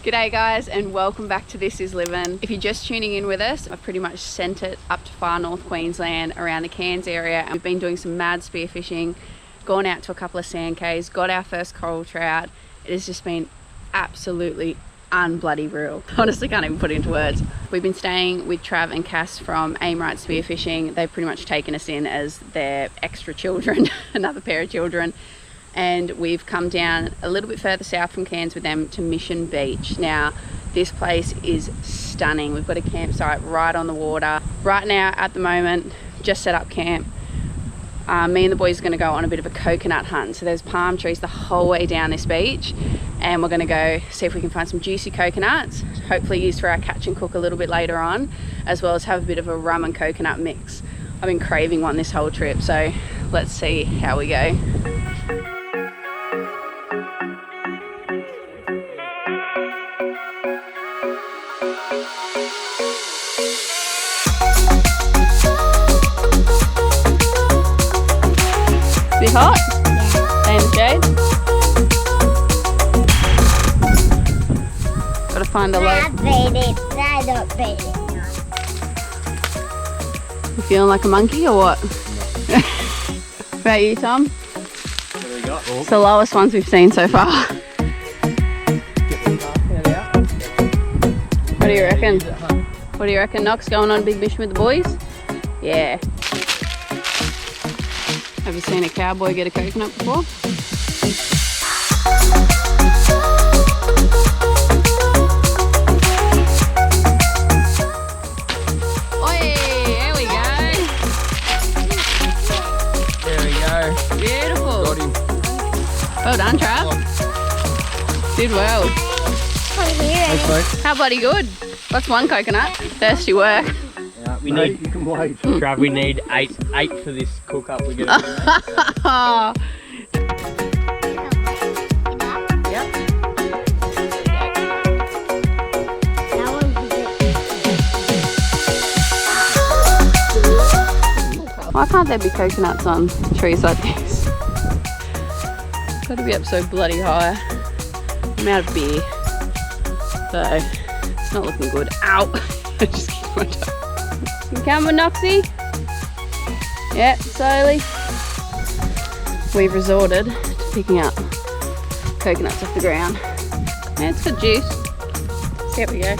G'day guys, and welcome back to This Is LIV'N. If you're just tuning in with us, I've pretty much sent it up to far north Queensland around the Cairns area, and we've been doing some mad spearfishing, gone out to a couple of sand caves, got our first coral trout. It has just been absolutely unbloody real. Honestly can't even put it into words. We've been staying with Trav and Cass from Aim Right Spearfishing. They've pretty much taken us in as their extra children, another pair of children. And we've come down a little bit further south from Cairns with them to Mission Beach. Now, this place is stunning. We've got a campsite right on the water. Right now, at the moment, just set up camp. Me and the boys are gonna go on a bit of a coconut hunt. So there's palm trees the whole way down this beach, and we're gonna go see if we can find some juicy coconuts, hopefully use for our catch and cook a little bit later on, as well as have a bit of a rum and coconut mix. I've been craving one this whole trip, so let's see how we go. Bit hot? Yeah. Stay in the shade. Gotta find a low. You feeling like a monkey or what? No. What about you, Tom? What do we got? It's the lowest ones we've seen so far. What do you reckon? What do you reckon, Knox? Going on a big mission with the boys? Yeah. Have you seen a cowboy get a coconut before? Oi, there we go. There we go. Beautiful. Got him. Well done, Trav. Did well. Thanks, mate. How bloody good. What's one coconut? Thirsty work. We need, you can wait. Trav, we need eight for this cook up. We're gonna do. Yep. Why can't there be coconuts on trees like this? Got to be up so bloody high. I'm out of beer, so it's not looking good. Ow! I just kicked my toe. You coming, Noxie? Yep, slowly. We've resorted to picking up coconuts off the ground. Yeah, it's good juice. See how we go.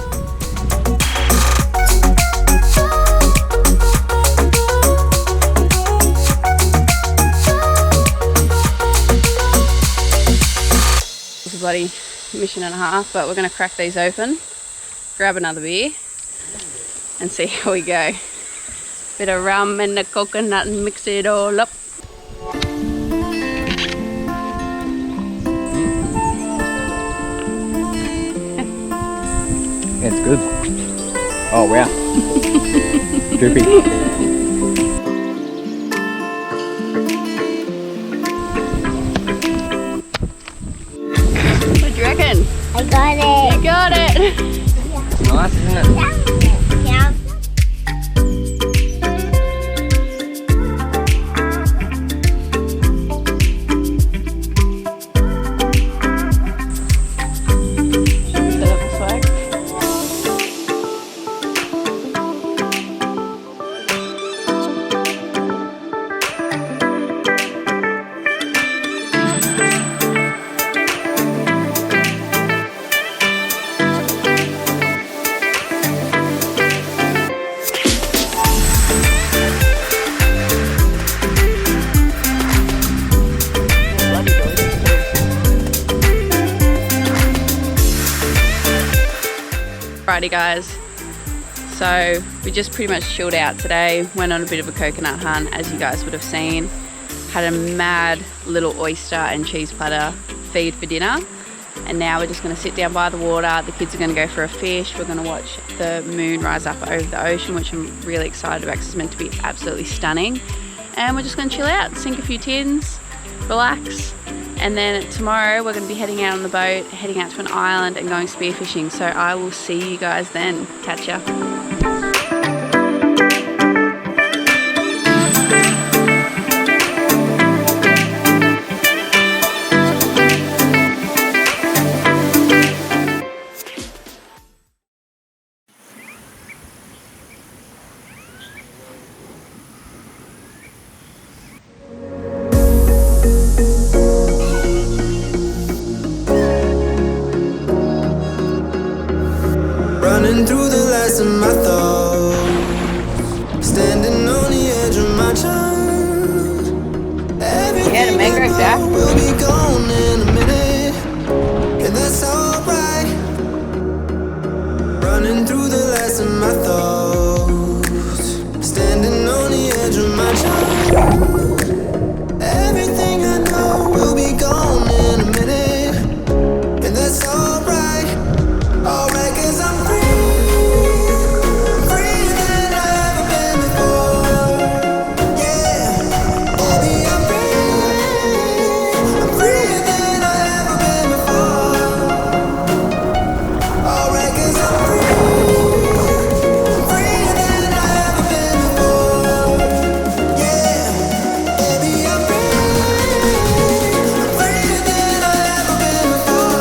It's a bloody mission and a half, but we're going to crack these open, grab another beer, and see how we go. Bit of rum and the coconut and mix it all up. It's good. Oh wow. Drippy. What do you reckon? I got it. You got it. Nice, isn't it? Yeah. Set up the swag. Alrighty guys, so we just pretty much chilled out today, went on a bit of a coconut hunt as you guys would have seen, had a mad little oyster and cheese platter feed for dinner, and now we're just going to sit down by the water. The kids are going to go for a fish. We're going to watch the moon rise up over the ocean, which I'm really excited about because it's meant to be absolutely stunning, and we're just going to chill out, sink a few tins, relax. And then tomorrow we're going to be heading out on the boat, heading out to an island and going spearfishing. So I will see you guys then. Catch ya. Running through the last of my thoughts, standing on the edge of my time. Yeah, the mangrove jack. We'll be gone in a minute, and that's alright. Running through the last of my thoughts, standing on the edge of my time. Everything I know will be gone in a minute, and that's alright. Alright, 'cause I'm free, freer than I've ever been before. Yeah, baby, I'm freer than I've ever been before. Alright, 'cause I'm freer than I've ever been before. Yeah, baby, I'm freer than I've ever been before.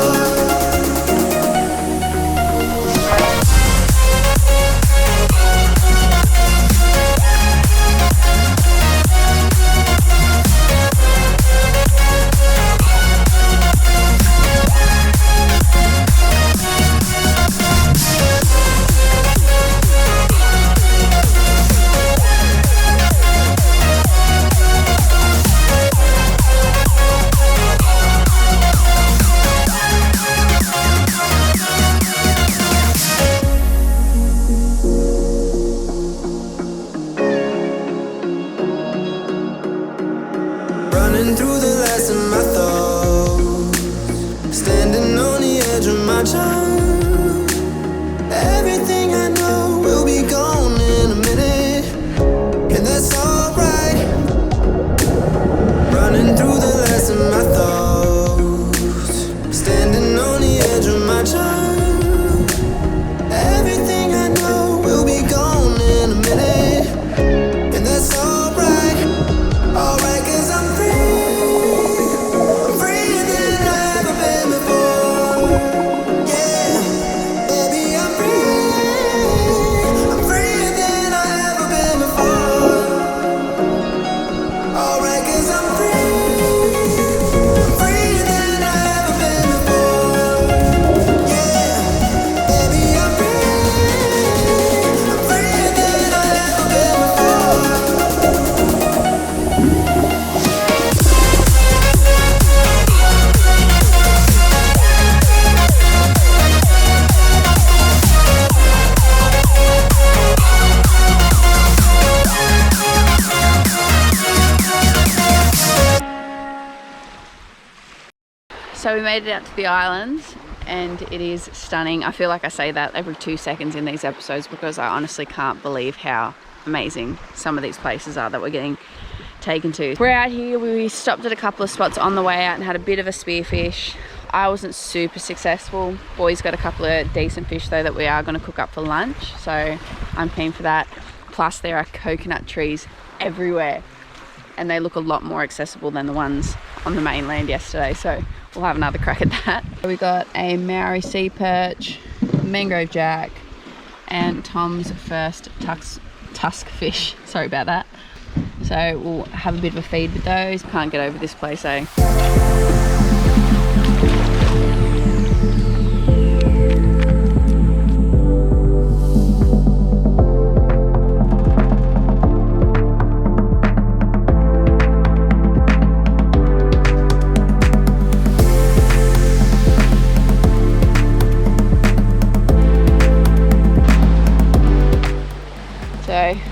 Running through the last of my thoughts, standing on the edge of my time. Everything I know will be gone in a minute, and that's alright. Running through the last of my thoughts, standing on the edge of my time. Everything I know will be gone in a minute, and that's alright. Alright, 'cause I'm freer than I've ever been before. Yeah, baby, I'm freer than I've ever been before. Alright, 'cause I'm freer than I've ever been before. Yeah, baby, I'm freer than I've ever been before. So we made it out to the island and it is stunning. I feel like I say that every 2 seconds in these episodes because I honestly can't believe how amazing some of these places are that we're getting taken to. We're out here, we stopped at a couple of spots on the way out and had a bit of a spearfish. I wasn't super successful. Boys got a couple of decent fish though that we are going to cook up for lunch, so I'm keen for that. Plus there are coconut trees everywhere and they look a lot more accessible than the ones on the mainland yesterday, so we'll have another crack at that. We got a Maori sea perch, mangrove jack, and Tom's first tusk fish. Sorry about that. So we'll have a bit of a feed with those. Can't get over this place, eh?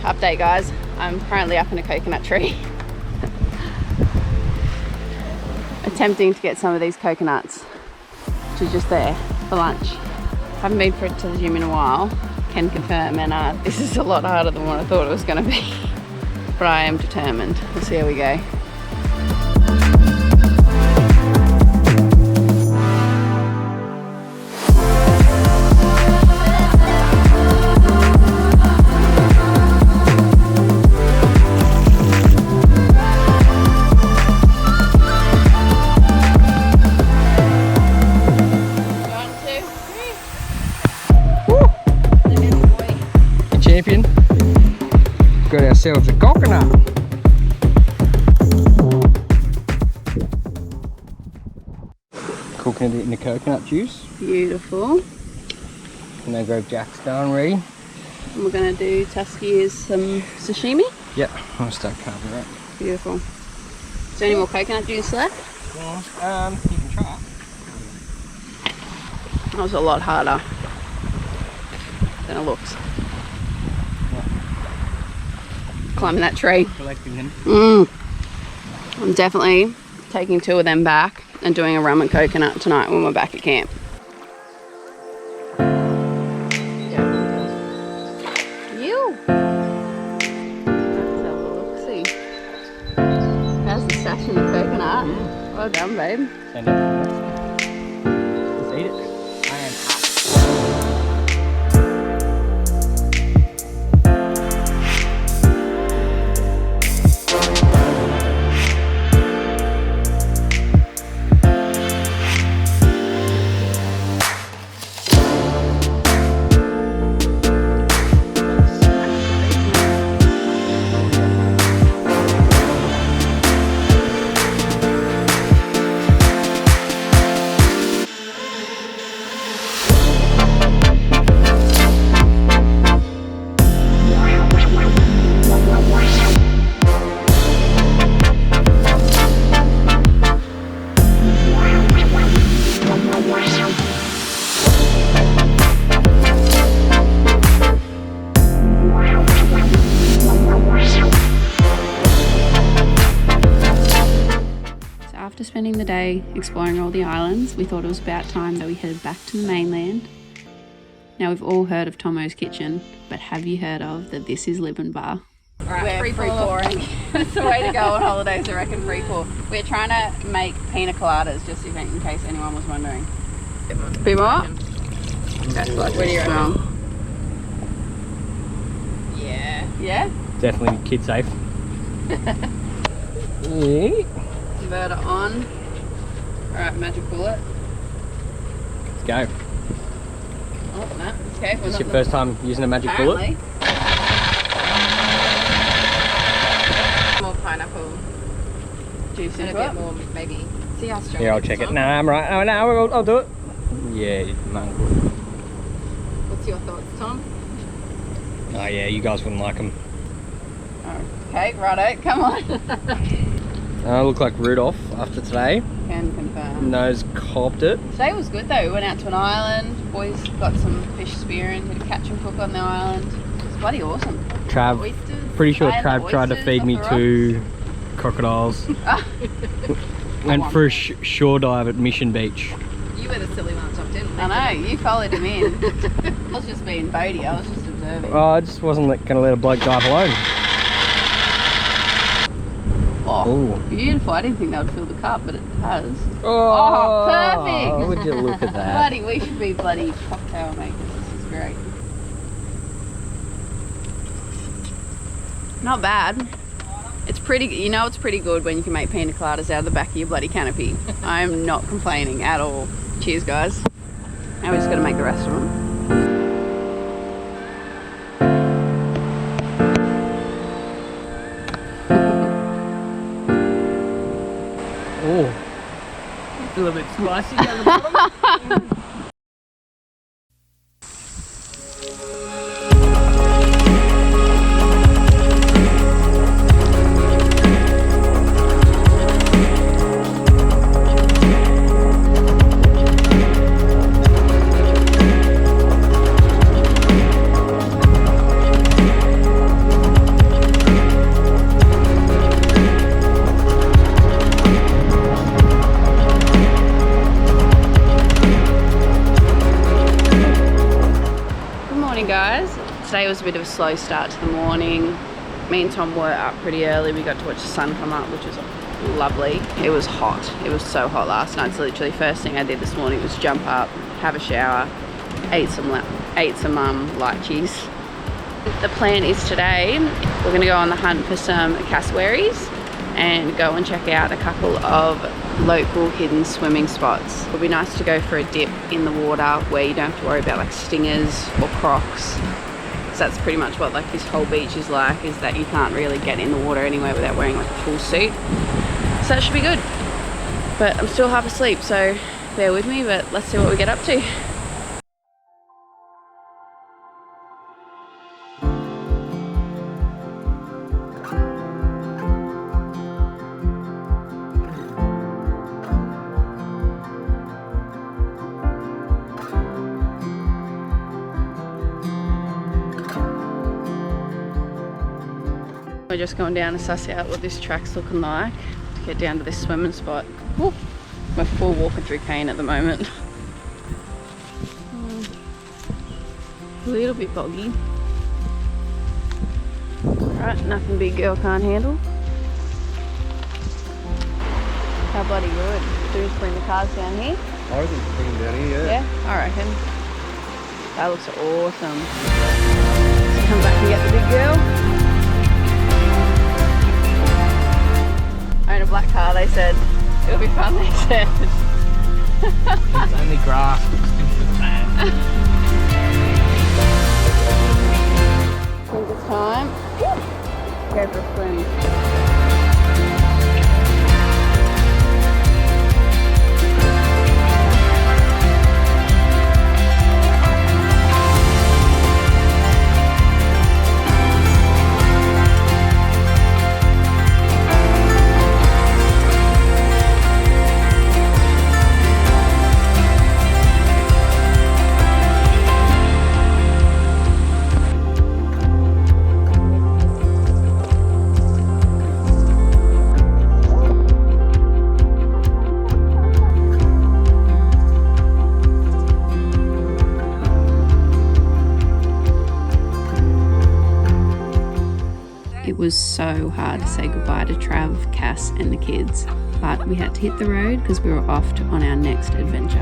Update guys, I'm currently up in a coconut tree attempting to get some of these coconuts, which is just there for lunch. Haven't been to the gym in a while, can confirm, and this is a lot harder than what I thought it was going to be, but I am determined. We'll see how we go. Champion. Got ourselves a coconut. Cooking it in the coconut juice. Beautiful. Mangrove Jack's done already. And we're going to do Tuski's some sashimi. Yep, I'll start carving that. Beautiful. Is there any more coconut juice left? Yeah, you can try. That was a lot harder than it looks. Climbing that tree. Collecting them. I'm definitely taking 2 of them back and doing a rum and coconut tonight when we're back at camp. You. How's the sash in the coconut? Well done, babe. Send it. Let's eat it. I am hot. After spending the day exploring all the islands, we thought it was about time that we headed back to the mainland. Now, we've all heard of Tomo's Kitchen, but have you heard of the This Is LIV'N bar? Alright, We're free pouring. That's the way to go on holidays, I reckon, free pour. We're trying to make pina coladas, just in case anyone was wondering. Bit more? That's like What do you strong. Yeah. Yeah? Definitely kid safe. Yeah. Converter on. Alright, magic bullet. Let's go. Oh, no, okay. This is your first time using a magic bullet? Apparently. More pineapple Juice and a into bit it. more, maybe. See how strong. Here, I'll it is, check it. Tom? No, I'm right. Oh, no, I'll do it. Yeah, man. What's your thoughts, Tom? Oh, yeah, you guys wouldn't like them. Okay, righto, come on. I look like Rudolph after today. Can confirm. Nose cobbed it. Today was good though. We went out to an island. Boys got some fish spearing, did a catch and cook on the island. It's bloody awesome. Trav, Oysters? pretty sure And Trav tried to oysters feed off me the 2 crocodiles. Went for a shore dive at Mission Beach. You were the silly one that jumped in. I know, you followed him in. I was just being Bodie, I was just observing. Oh, I just wasn't going to let a bloke dive alone. Oh, Ooh. beautiful. I didn't think that would fill the cup, but it has. Oh, perfect. Would you look at that? Bloody, we should be bloody cocktail makers. This is great. Not bad. It's pretty, you know, it's pretty good when you can make pina coladas out of the back of your bloody canopy. I'm not complaining at all. Cheers, guys. Now we just got to make the rest of them. Oh, it's a little bit spicy down the bottom. Today was a bit of a slow start to the morning. Me and Tom were up pretty early. We got to watch the sun come up, which was lovely. It was hot. It was so hot last night. So literally first thing I did this morning was jump up, have a shower, ate some lychees. The plan is today we're going to go on the hunt for some cassowaries and go and check out a couple of local hidden swimming spots. It'll be nice to go for a dip in the water where you don't have to worry about like stingers or crocs. So that's pretty much what like this whole beach is like, is that you can't really get in the water anywhere without wearing like a full suit. So that should be good. But I'm still half asleep, so bear with me, but let's see what we get up to. We're just going down to suss out what this track's looking like to get down to this swimming spot. Woo. We're full walking through cane at the moment. A little bit boggy. Right, nothing big girl can't handle. How bloody good. Do we just bring the cars down here? I reckon bring them down here, yeah. Yeah, I reckon. That looks awesome. Let's come back and get the big girl. Own a black car, they said. It'll be fun, they said. It's only grass. I think it's time. Go for a swim. It was so hard to say goodbye to Trav, Cass and the kids, but we had to hit the road because we were off on our next adventure.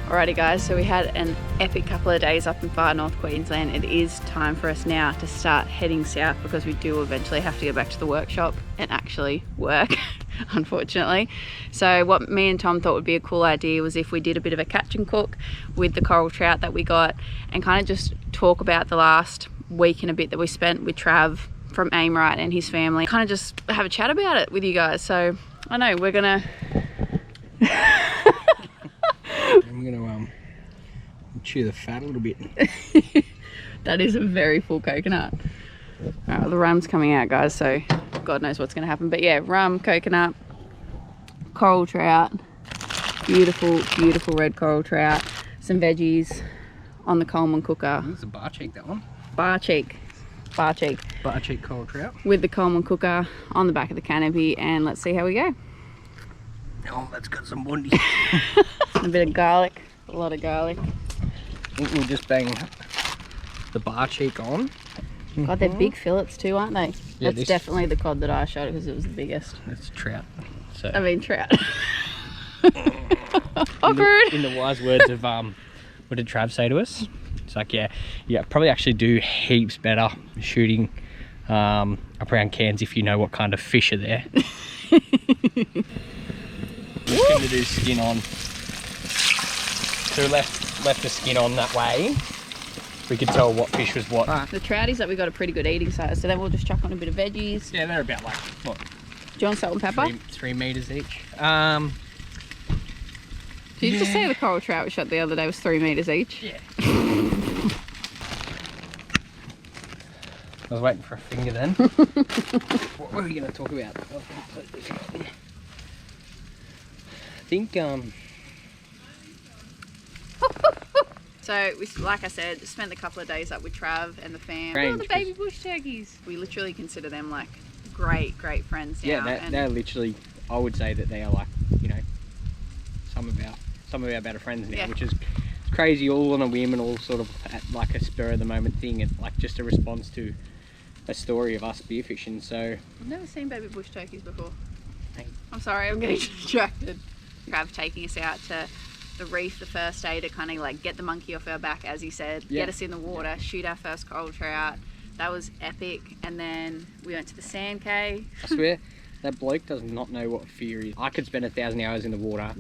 Alrighty guys, so we had an epic couple of days up in far north Queensland. It is time for us now to start heading south because we do eventually have to go back to the workshop and actually work, unfortunately. So what me and Tom thought would be a cool idea was if we did a bit of a catch and cook with the coral trout that we got and kind of just talk about the last week and a bit that we spent with Trav from Amrite and his family. Kind of just have a chat about it with you guys. So I know we're gonna... I'm going to chew the fat a little bit. That is a very full coconut. Alright, the rum's coming out guys, so God knows what's going to happen. But yeah, rum, coconut, coral trout, beautiful, beautiful red coral trout, some veggies on the Coleman cooker. It's a bar cheek, that one. Bar cheek. Bar cheek. Bar cheek coral trout. With the Coleman cooker on the back of the canopy, and let's see how we go. Oh, that's got some bondi. A bit of garlic, a lot of garlic. I think we'll just bang the bar cheek on. God, they're big fillets too, aren't they? Yeah, that's definitely the cod that I shot because it was the biggest. That's trout. So I mean trout. Awkward. In the wise words of what did Trav say to us? It's like, yeah, probably actually do heaps better shooting up around Cairns if you know what kind of fish are there. Just going to do skin on. So we left the skin on that way. We could tell what fish was what. The trouties that we got a pretty good eating size, so then we'll just chuck on a bit of veggies. Yeah, they're about like, what? Do you want salt and pepper? 3 meters each. Did you just say the coral trout we shot the other day was 3 meters each? Yeah. I was waiting for a finger then. What were we going to talk about? I think, So, like I said, spent a couple of days up with Trav and the fam. Strange, Oh, the baby bush turkeys. We literally consider them like great friends now. yeah, they're literally, I would say that they are like, you know, some of our better friends now, Yeah. which is crazy, all on a whim and all sort of at like a spur of the moment thing, and like just a response to a story of us spearfishing. So I've never seen baby bush turkeys before. Hey. I'm sorry, I'm getting distracted. Trav taking us out to the reef the first day to kind of like get the monkey off our back, as he said, get us in the water, shoot our first coral trout. That was epic. And then we went to the sand cave. I swear that bloke does not know what fear is. I could spend 1,000 hours in the water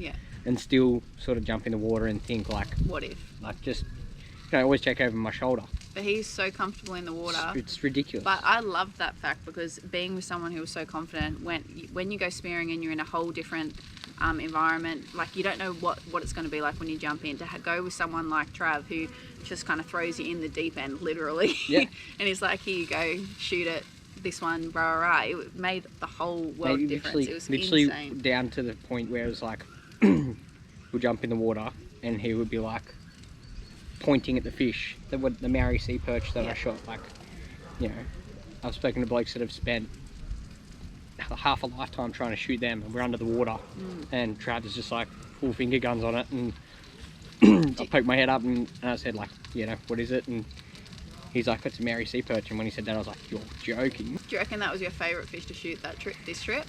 and still sort of jump in the water and think like, what if? Like just, you know, always check over my shoulder. But he's so comfortable in the water. It's ridiculous. But I loved that fact because being with someone who was so confident, when you go spearing and you're in a whole different environment, like you don't know what it's going to be like when you jump in. To go with someone like Trav who just kind of throws you in the deep end, literally. Yeah. And he's like, here you go, shoot it, this one, rah, rah. It made the whole world difference. It was literally insane. down to the point where it was like, will jump in the water and he would be like pointing at the fish, the Maori sea perch that I shot. Like, you know, I've spoken to blokes that have spent half a lifetime trying to shoot them, and we're under the water, and Trav is just like full finger guns on it, and I poked my head up and I said, like, you know, what is it? And he's like, it's a Maori sea perch. And when he said that, I was like, you're joking. Do you reckon that was your favourite fish to shoot this trip?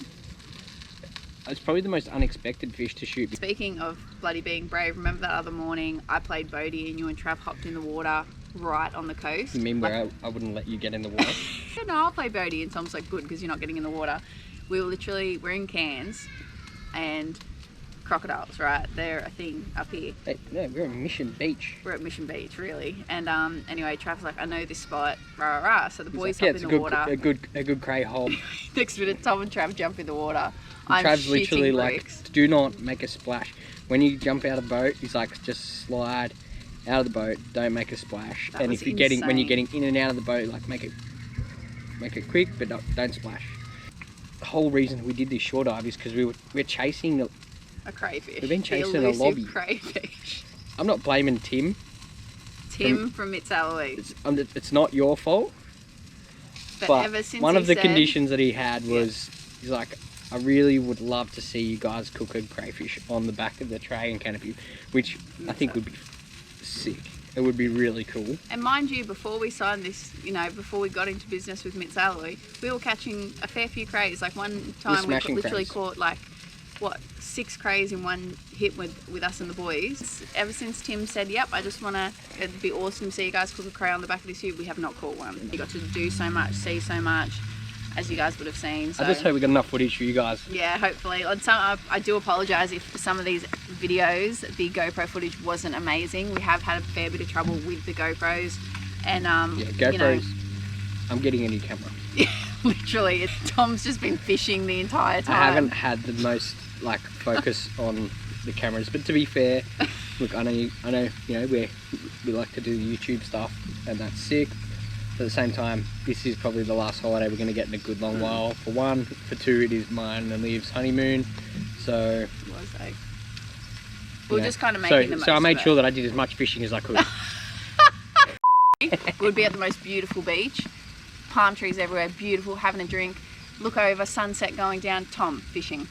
It's probably the most unexpected fish to shoot. Speaking of bloody being brave, remember that other morning I played Bodie and you and Trav hopped in the water right on the coast? You mean where I wouldn't let you get in the water? No, I'll play Bodie, and Tom's like, good, because you're not getting in the water. We're in Cairns, and crocodiles, right? They're a thing up here. Hey, no, we're at Mission Beach. We're at Mission Beach, really. And anyway, Trav's like, I know this spot, rah, rah, rah. So the boys hop in the water. A good cray hole. Next minute, Tom and Trav jump in the water. Trav's literally like, do not make a splash. When you jump out of the boat, he's like, just slide out of the boat, don't make a splash. That and was if you're when you're getting in and out of the boat, like make it quick, but don't splash. The whole reason we did this shore dive is because we're chasing a crayfish. We've been chasing a lobby. Crayfish. I'm not blaming Tim. Tim from It's Eloise. It's not your fault. But ever since one of the conditions that he had was, he's like, I really would love to see you guys cook a crayfish on the back of the tray and canopy, which I think would be sick. It would be really cool. And mind you, before we signed this, you know, before we got into business with Mitz Alloy, we were catching a fair few crays. Like one time we literally caught like, 6 crays in one hit with us and the boys. Ever since Tim said, yep, I just want to, it'd be awesome to see you guys cook a cray on the back of this ute, we have not caught one. You got to do so much, see so much, as you guys would have seen. So. I just hope we got enough footage for you guys. Yeah, hopefully. I do apologise if some of these videos, the GoPro footage wasn't amazing. We have had a fair bit of trouble with the GoPros. And, GoPros, you know, I'm getting a new camera. Literally, Tom's just been fishing the entire time. I haven't had the most like focus on the cameras, but to be fair, look, I know, you know, we like to do the YouTube stuff, and that's sick. But at the same time, this is probably the last holiday we're going to get in a good long while. For one, for two, it is mine and Liv's honeymoon, so we're just kind of making the most. So I made sure that I did as much fishing as I could. We'd be at the most beautiful beach, palm trees everywhere, beautiful, having a drink, look over, sunset going down, Tom fishing.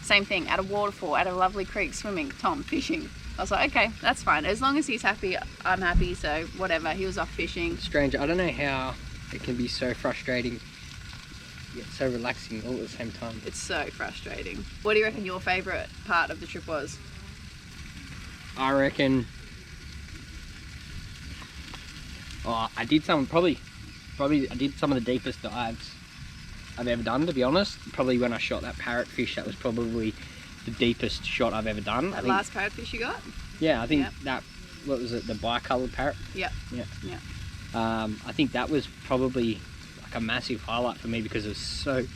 Same thing, at a waterfall, at a lovely creek, swimming, Tom fishing. I was like, okay, that's fine. As long as he's happy, I'm happy, so whatever. He was off fishing. Strange, I don't know how it can be so frustrating yet so relaxing all at the same time. It's so frustrating. What do you reckon your favourite part of the trip was? I reckon... I did some, probably I did some of the deepest dives I've ever done, to be honest. Probably when I shot that parrotfish, that was probably the deepest shot I've ever done. That last parrotfish you got? Yeah, I think that, what was it, the bicoloured parrot? Yeah. I think that was probably like a massive highlight for me because it was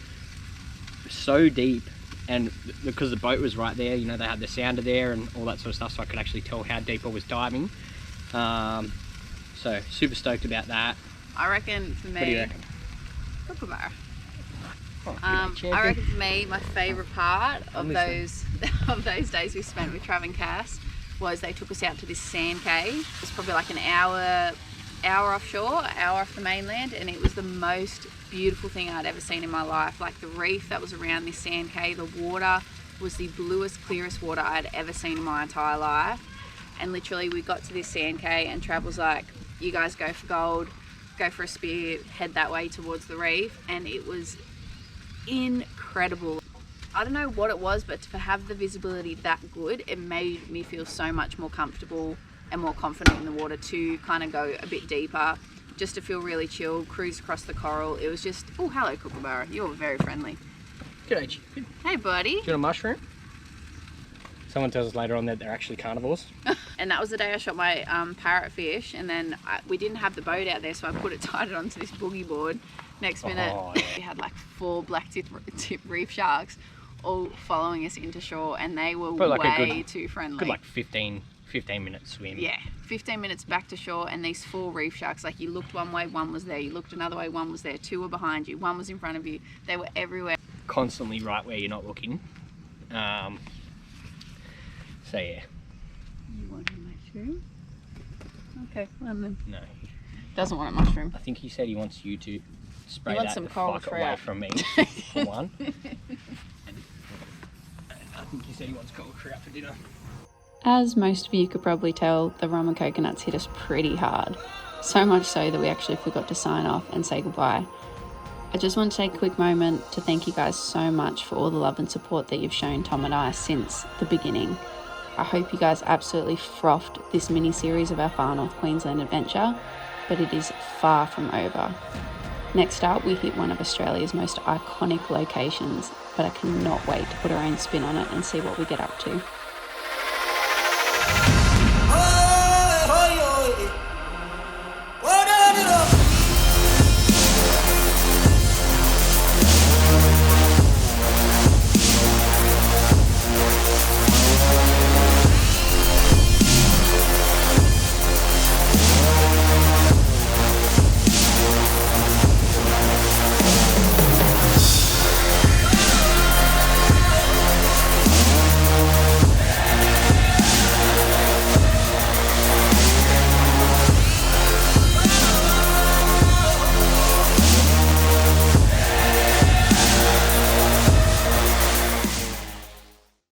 so deep, and because the boat was right there, you know, they had the sounder there and all that sort of stuff, so I could actually tell how deep I was diving. So super stoked about that. I reckon for me, what do you reckon? Kookaburra. I reckon for me, my favourite part of those days we spent with Trav and Cass was they took us out to this sand cave. It was probably like an hour offshore, an hour off the mainland, and it was the most beautiful thing I'd ever seen in my life. Like the reef that was around this sand cave, the water was the bluest, clearest water I'd ever seen in my entire life. And literally we got to this sand cave and Trav was like, you guys go for gold, go for a spear, head that way towards the reef, and it was incredible. I don't know what it was, but to have the visibility that good, it made me feel so much more comfortable and more confident in the water to kind of go a bit deeper, just to feel really chill, cruise across the coral. It was just, oh, hello Kookaburra, you're very friendly. G'day, chicken. Hey buddy. Do you want a mushroom? Someone tells us later on that they're actually carnivores. And that was the day I shot my parrotfish, and then we didn't have the boat out there, so I tied it onto this boogie board. Next minute, we had like 4 black tip reef sharks all following us into shore, and they were way too friendly. Good, like 15 minute swim. Yeah, 15 minutes back to shore, and these 4 reef sharks, like you looked one way, one was there, you looked another way, one was there, 2 were behind you, 1 was in front of you. They were everywhere. Constantly right where you're not looking. So yeah. You want a mushroom? Okay, well then. No. Doesn't want a mushroom. I think he said he wants you to spray He wants that some the cold fuck away trout. from me, for one. And I think he said he wants cold trout for dinner. As most of you could probably tell, the rum and coconuts hit us pretty hard. So much so that we actually forgot to sign off and say goodbye. I just want to take a quick moment to thank you guys so much for all the love and support that you've shown Tom and I since the beginning. I hope you guys absolutely frothed this mini-series of our Far North Queensland adventure, but it is far from over. Next up, we hit one of Australia's most iconic locations, but I cannot wait to put our own spin on it and see what we get up to.